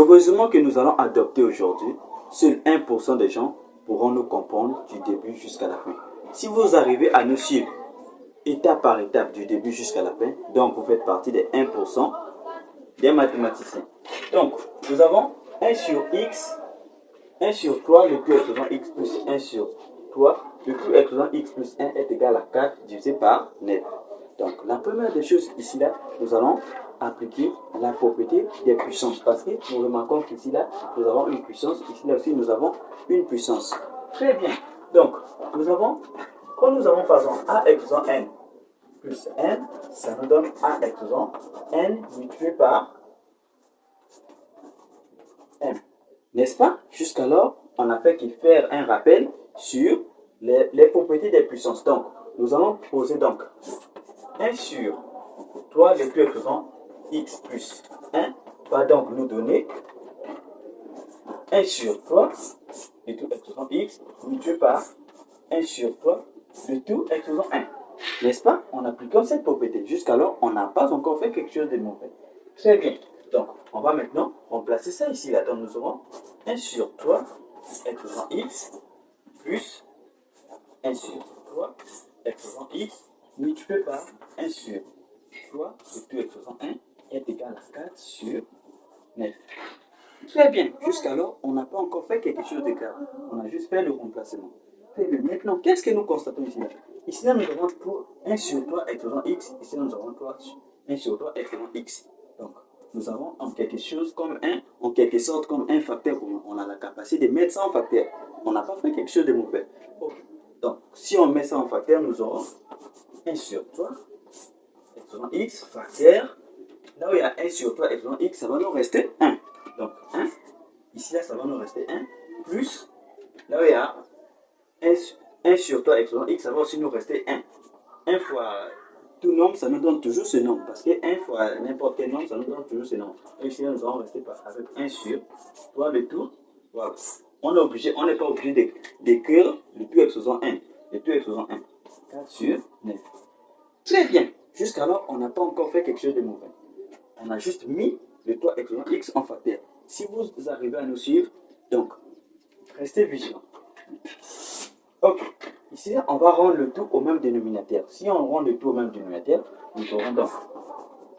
Le raisonnement que nous allons adopter aujourd'hui, seul 1% des gens pourront nous comprendre du début jusqu'à la fin. Si vous arrivez à nous suivre étape par étape du début jusqu'à la fin, donc vous faites partie des 1% des mathématiciens. Donc, nous avons 1 sur x, 1 sur 3, le tout exposant x plus 1 sur 3, le tout exposant x plus 1 est égal à 4 divisé par 9. Donc, la première des choses ici, là, nous allons appliquer la propriété des puissances. Parce que nous remarquons qu'ici, là, nous avons une puissance. Ici, là aussi, nous avons une puissance. Très bien. Donc, quand nous avons, par exemple, a exposant n plus n, ça nous donne a exposant n multiplié par m. N'est-ce pas? Jusqu'alors, on a fait que faire un rappel sur les propriétés des puissances. Donc, nous allons poser donc 1 sur 3, le tout exposant x plus 1 va donc nous donner 1 sur 3, le tout exposant x, multiplié par 1 sur 3, le tout exposant 1. N'est-ce pas? En appliquant cette propriété. Jusqu'alors, on n'a pas encore fait quelque chose de mauvais. Très bien. Donc, on va maintenant remplacer ça ici. Là. Donc, nous aurons 1 sur 3 exposant x plus 1 sur 3 exposant x multiplié par 1 sur 3, le tout exposant 1 est égal à 4 sur 9. Très bien. Jusqu'alors, on n'a pas encore fait quelque chose de grave. On a juste fait le remplacement. Très bien. Maintenant, qu'est-ce que nous constatons ici? Ici, là, nous avons 1 sur 3 exposant x. Ici, nous avons 1 sur 3 exposant x. Donc, nous avons en quelque sorte comme un facteur. On a la capacité de mettre ça en facteur. On n'a pas fait quelque chose de mauvais. Okay. Donc, si on met ça en facteur, nous aurons 1 sur 3 exposant x facteur. Là où il y a 1 sur 3 exposant x, ça va nous rester 1. Donc 1, ici là, ça va nous rester 1, plus, là où il y a 1 sur 3 exposant x, ça va aussi nous rester 1. 1 fois tout nombre, ça nous donne toujours ce nombre. Parce que 1 fois n'importe quel nombre, ça nous donne toujours ce nombre. Et ici, là, nous allons rester avec 1 sur 3 le tout. Voilà. On n'est pas obligé d'écrire le tout exposant 1. Le tout exposant 1. 4 sur 9. Très bien. Jusqu'alors, on n'a pas encore fait quelque chose de mauvais. On a juste mis le tout exposant x en facteur. Si vous arrivez à nous suivre, donc, restez vigilants. Ok. Ici, on va rendre le tout au même dénominateur. Si on rend le tout au même dénominateur, nous aurons donc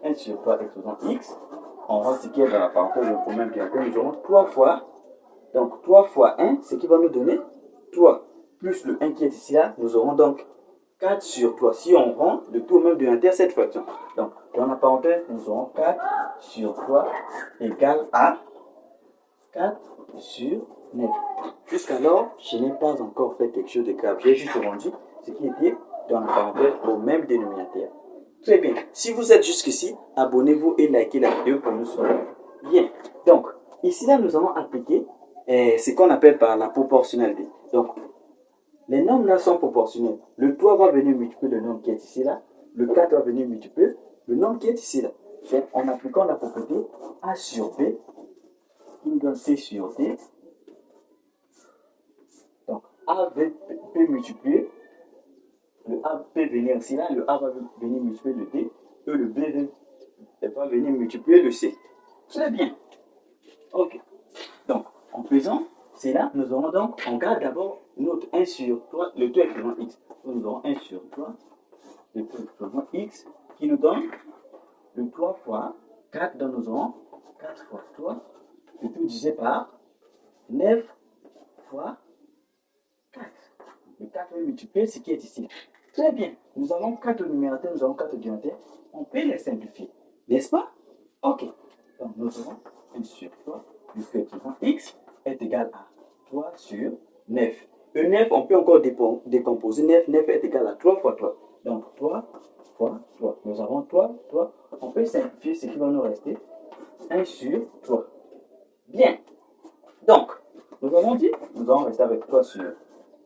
1 sur 3 exposant x. On rend ce qui est dans la parenthèse au même dénominateur. Nous aurons 3 fois. Donc, 3 fois 1, ce qui va nous donner 3. Plus le 1 qui est ici là, nous aurons donc 4 sur 3. Si on rend le tout au même dénominateur, cette fraction. Donc, dans la parenthèse, nous aurons 4 sur 3 égale à 4 sur 9. Jusqu'alors, je n'ai pas encore fait quelque chose de grave. J'ai juste rendu ce qui était dans la parenthèse au même dénominateur. Très bien. Si vous êtes jusqu'ici, abonnez-vous et likez la vidéo pour nous suivre. Bien. Donc, ici là, nous allons appliquer ce qu'on appelle par la proportionnalité. Donc, les nombres là sont proportionnels. Le 3 va venir multiplier le nombre qui est ici là. Le 4 va venir multiplier le nombre qui est ici là. Donc, en appliquant la propriété A sur B, qui nous donne C sur D. Donc, A peut multiplier, le A peut venir ici là, le A va venir multiplier le D, et le B va venir multiplier le C. Très bien. Ok. Donc, en faisant cela, nous aurons donc, on garde d'abord notre 1 sur 3, le tout exposant x. Donc, nous aurons 1 sur 3, le tout exposant x, qui nous donne le 3 fois 4, donc nous aurons 4 fois 3, le tout divisé par 9 fois 4. Le 4 est multiplié, ce qui est ici. Très bien. Nous avons 4 numérateurs, nous avons 4 dénominateurs. On peut les simplifier. N'est-ce pas? Ok. Donc, nous aurons 1 sur 3, le tout exposant x est égal à 3 sur 9. Le 9, on peut encore décomposer. 9 est égal à 3 fois 3. Donc, 3 fois 3. Nous avons 3. On peut simplifier ce qui va nous rester. 1 sur 3. Bien. Donc, nous avons dit, nous allons rester avec 3 sur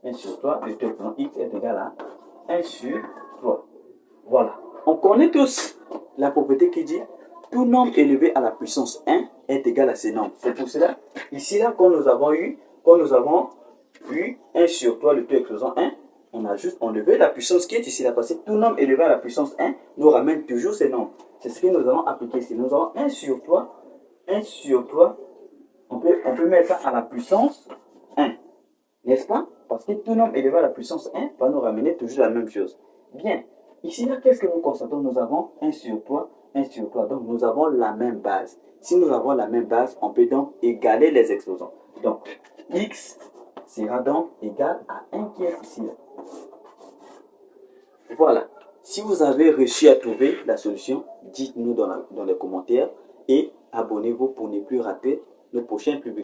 1 sur 3. Le tout exposant x est égal à 1 sur 3. Voilà. On connaît tous la propriété qui dit tout nombre élevé à la puissance 1 est égal à ce nombre. C'est pour cela, ici là, quand nous avons eu 1 sur 3, le tout exposant 1, on a juste enlevé la puissance qui est ici là, parce que tout nombre élevé à la puissance 1 nous ramène toujours ces nombres. C'est ce que nous allons appliquer ici. Nous avons 1 sur 3, peut mettre ça à la puissance 1. N'est-ce pas? Parce que tout nombre élevé à la puissance 1 va nous ramener toujours la même chose. Bien. Ici, là, qu'est-ce que nous constatons? Nous avons 1 sur 3, 1 sur 3. Donc, nous avons la même base. Si nous avons la même base, on peut donc égaler les exposants. Donc, x sera donc égal à 1 qui est ici. Voilà. Si vous avez réussi à trouver la solution, dites-nous dans les commentaires et abonnez-vous pour ne plus rater nos prochaines publications.